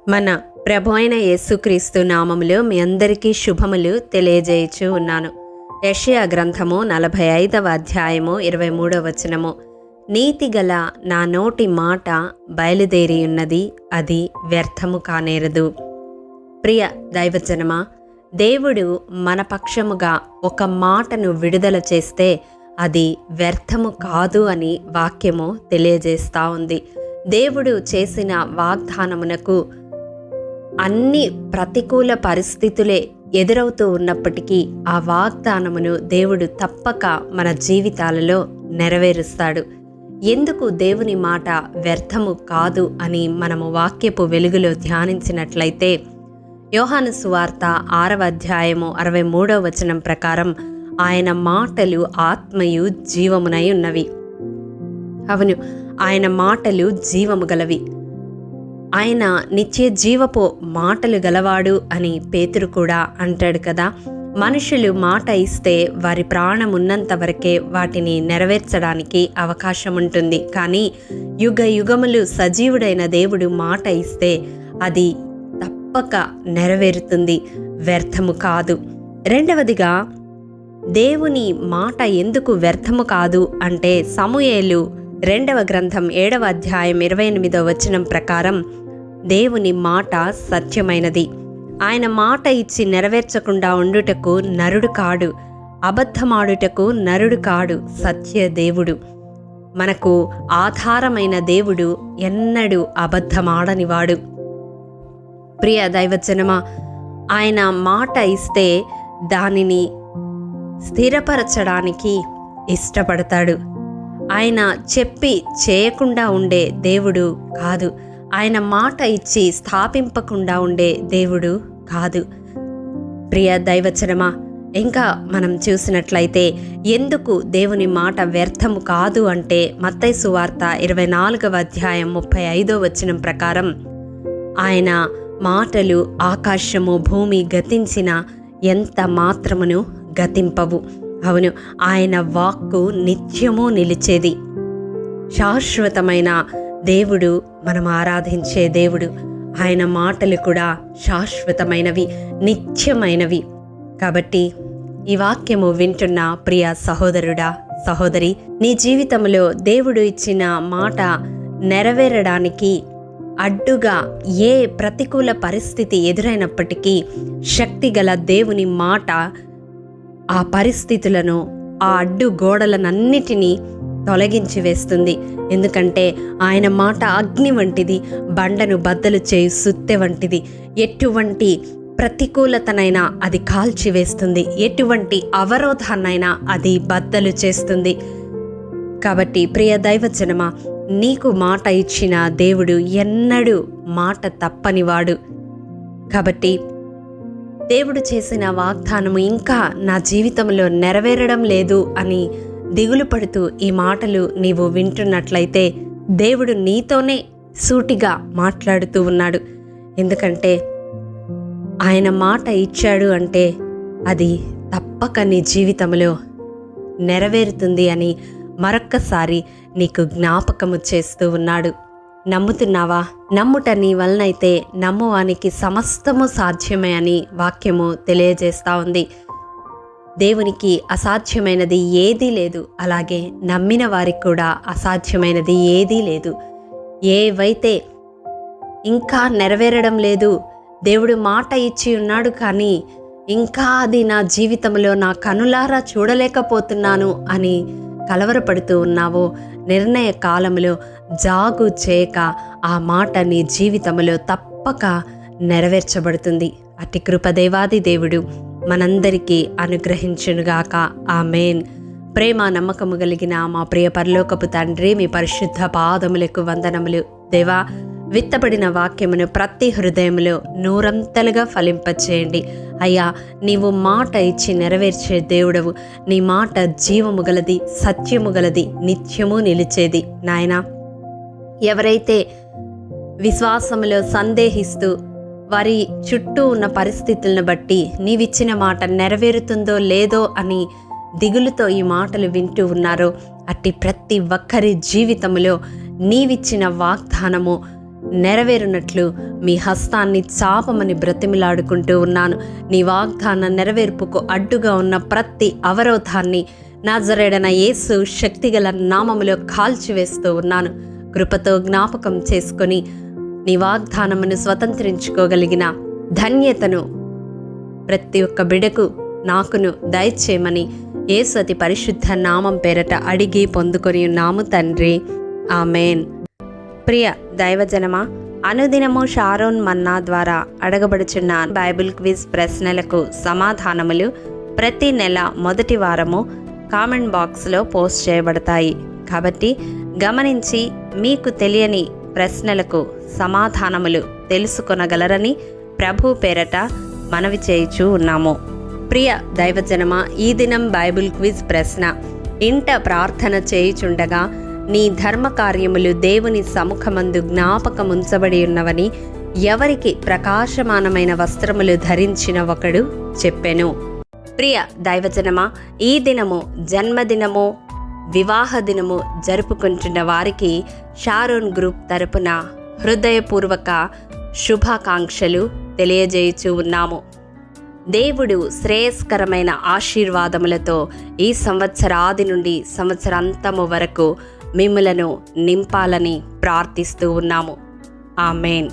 మన ప్రభు అయిన యేసుక్రీస్తు నామములో మీ అందరికీ శుభములు తెలియజేయచ్చు ఉన్నాను. యెషయా గ్రంథము 45వ అధ్యాయము 23వ వచనము. నీతిగల నా నోటి మాట బయలుదేరి ఉన్నది, అది వ్యర్థము కానేరదు. ప్రియ దైవజనమా, దేవుడు మన పక్షముగా ఒక మాటను విడుదల చేస్తే అది వ్యర్థము కాదు అని వాక్యము తెలియజేస్తూ ఉంది. దేవుడు చేసిన వాగ్దానమునకు అన్ని ప్రతికూల పరిస్థితులే ఎదురవుతూ ఉన్నప్పటికీ ఆ వాగ్దానమును దేవుడు తప్పక మన జీవితాలలో నెరవేరుస్తాడు. ఎందుకు దేవుని మాట వ్యర్థము కాదు అని మనము వాక్యపు వెలుగులో ధ్యానించినట్లయితే, యోహాను సువార్త 6వ అధ్యాయము 63వ వచనం ప్రకారం ఆయన మాటలు ఆత్మయు జీవమునై ఉన్నవి. అవును, ఆయన మాటలు జీవము గలవి. ఆయన నిత్య జీవపు మాటలు గలవాడు అని పేతురు కూడా అంటాడు కదా. మనుషులు మాట ఇస్తే వారి ప్రాణం ఉన్నంత వరకే వాటిని నెరవేర్చడానికి అవకాశం ఉంటుంది. కానీ యుగ యుగములు సజీవుడైన దేవుడు మాట ఇస్తే అది తప్పక నెరవేరుతుంది, వ్యర్థము కాదు. రెండవదిగా, దేవుని మాట ఎందుకు వ్యర్థము కాదు అంటే, సమూయేలు 2వ గ్రంథం 7వ అధ్యాయం 28వ వచనం ప్రకారం దేవుని మాట సత్యమైనది. ఆయన మాట ఇచ్చి నెరవేర్చకుండా ఉండుటకు నరుడు కాడు, అబద్ధమాడుటకు నరుడు కాడు, సత్య దేవుడు. మనకు ఆధారమైన దేవుడు ఎన్నడూ అబద్ధమాడనివాడు. ప్రియ దైవజనమా, ఆయన మాట ఇస్తే దానిని స్థిరపరచడానికి ఇష్టపడతాడు. ఆయన చెప్పి చేయకుండా ఉండే దేవుడు కాదు. ఆయన మాట ఇచ్చి స్థాపింపకుండా ఉండే దేవుడు కాదు. ప్రియ దైవజనమా, ఇంకా మనం చూసినట్లయితే ఎందుకు దేవుని మాట వ్యర్థము కాదు అంటే, మత్తయి సువార్త 24వ అధ్యాయం 35వ వచనం ప్రకారం ఆయన మాటలు ఆకాశము భూమి గతించిన ఎంత మాత్రమును గతింపవు. అవును, ఆయన వాక్కు నిత్యము నిలిచేది. శాశ్వతమైన దేవుడు మనం ఆరాధించే దేవుడు. ఆయన మాటలు కూడా శాశ్వతమైనవి, నిత్యమైనవి. కాబట్టి ఈ వాక్యము వింటున్న ప్రియ సహోదరుడా, సహోదరి, నీ జీవితంలో దేవుడు ఇచ్చిన మాట నెరవేరడానికి అడ్డుగా ఏ ప్రతికూల పరిస్థితి ఎదురైనప్పటికీ శక్తిగల దేవుని మాట ఆ పరిస్థితులను, ఆ అడ్డు గోడలనన్నిటినీ తొలగించి వేస్తుంది. ఎందుకంటే ఆయన మాట అగ్ని వంటిది, బండను బద్దలు చేయు సుత్తె వంటిది. ఎటువంటి ప్రతికూలతనైనా అది కాల్చివేస్తుంది, ఎటువంటి అవరోధాన్నైనా అది బద్దలు చేస్తుంది. కాబట్టి ప్రియ దైవజనమా, నీకు మాట ఇచ్చిన దేవుడు ఎన్నడూ మాట తప్పనివాడు. కాబట్టి దేవుడు చేసిన వాగ్దానము ఇంకా నా జీవితంలో నెరవేరడం లేదు అని దిగులు పడుతూ ఈ మాటలు నీవు వింటున్నట్లయితే, దేవుడు నీతోనే సూటిగా మాట్లాడుతూ ఉన్నాడు. ఎందుకంటే ఆయన మాట ఇచ్చాడు అంటే అది తప్పక నీ జీవితంలో నెరవేరుతుంది అని మరొక్కసారి నీకు జ్ఞాపకము చేస్తూ ఉన్నాడు. నమ్ముతున్నావా? నమ్ముట నీ వలనైతే నమ్మువానికి సమస్తము సాధ్యమే అని వాక్యము తెలియజేస్తూ ఉంది. దేవునికి అసాధ్యమైనది ఏదీ లేదు, అలాగే నమ్మిన వారికి కూడా అసాధ్యమైనది ఏదీ లేదు. ఏవైతే ఇంకా నెరవేరడం లేదు, దేవుడు మాట ఇచ్చి ఉన్నాడు కానీ ఇంకా అది నా జీవితంలో నా కనులారా చూడలేకపోతున్నాను అని కలవరపడుతూ ఉన్నావో, నిర్ణయ కాలంలో జాగు చేయక ఆ మాట నీ జీవితంలో తప్పక నెరవేర్చబడుతుంది. అట్టి కృపదేవాది దేవుడు మనందరికీ అనుగ్రహించునుగాక. ఆమేన్. ప్రేమ నమ్మకము కలిగిన మా ప్రియ పరలోకపు తండ్రి, మీ పరిశుద్ధ పాదములకు వందనములు. దేవా, విత్తబడిన వాక్యమును ప్రతి హృదయంలో నూరంతలుగా ఫలింపచేయండి. అయ్యా, నీవు మాట ఇచ్చి నెరవేర్చే దేవుడవు. నీ మాట జీవము గలది, సత్యము గలది, నిత్యము నిలిచేది. నాయనా, ఎవరైతే విశ్వాసములో సందేహిస్తూ వారి చుట్టూ ఉన్న పరిస్థితులను బట్టి నీవిచ్చిన మాట నెరవేరుతుందో లేదో అని దిగులుతో ఈ మాటలు వింటూ ఉన్నారో, అట్టి ప్రతి ఒక్కరి జీవితంలో నీవిచ్చిన వాగ్దానము నెరవేరునట్లు మీ హస్తాన్ని చాపమని బ్రతిమిలాడుకుంటూ ఉన్నాను. నీ వాగ్దాన నెరవేర్పుకు అడ్డుగా ఉన్న ప్రతి అవరోధాన్ని నజరేయుడైన యేసు శక్తిగల నామములో కాల్చివేస్తూ ఉన్నాను. కృపతో జ్ఞాపకం చేసుకొని నీ వాగ్దానమును స్వతంత్రించుకోగలిగిన ధన్యతను ప్రతి ఒక్క బిడకు నాకును దయచేయమని యేసు అతి పరిశుద్ధ నామం పేరట అడిగి పొందుకొని ఉన్నాము తండ్రి. ఆమెన్. ప్రియ దైవజనమా, అనుదినము షారోన్ మన్నా ద్వారా అడగబడుచున్న బైబిల్ క్విజ్ ప్రశ్నలకు సమాధానములు ప్రతి నెల మొదటి వారము కామెంట్ బాక్స్లో పోస్ట్ చేయబడతాయి. కాబట్టి గమనించి మీకు తెలియని ప్రశ్నలకు సమాధానములు తెలుసుకొనగలరని ప్రభు పేరట మనవి చేయుచూ ఉన్నాము. ప్రియ దైవజనమా, ఈ దినం బైబిల్ క్విజ్ ప్రశ్న: ఇంట ప్రార్థన చేయుచుండగా నీ ధర్మకార్యములు దేవుని సముఖమందు జ్ఞాపకముంచబడి ఉన్నవని ఎవరికి ప్రకాశమానమైన వస్త్రములు ధరించిన ఒకడు చెప్పెను. ప్రియ దైవజనమా, ఈ దినము జన్మదినము, వివాహ దినము జరుపుకుంటున్న వారికి షారోన్ గ్రూప్ తరపున హృదయపూర్వక శుభాకాంక్షలు తెలియజేయుచూ ఉన్నాము. దేవుడు శ్రేయస్కరమైన ఆశీర్వాదములతో ఈ సంవత్సరాది నుండి సంవత్సరాంతము వరకు మిమ్ములను నింపాలని ప్రార్థిస్తూ ఉన్నాము. ఆమేన్.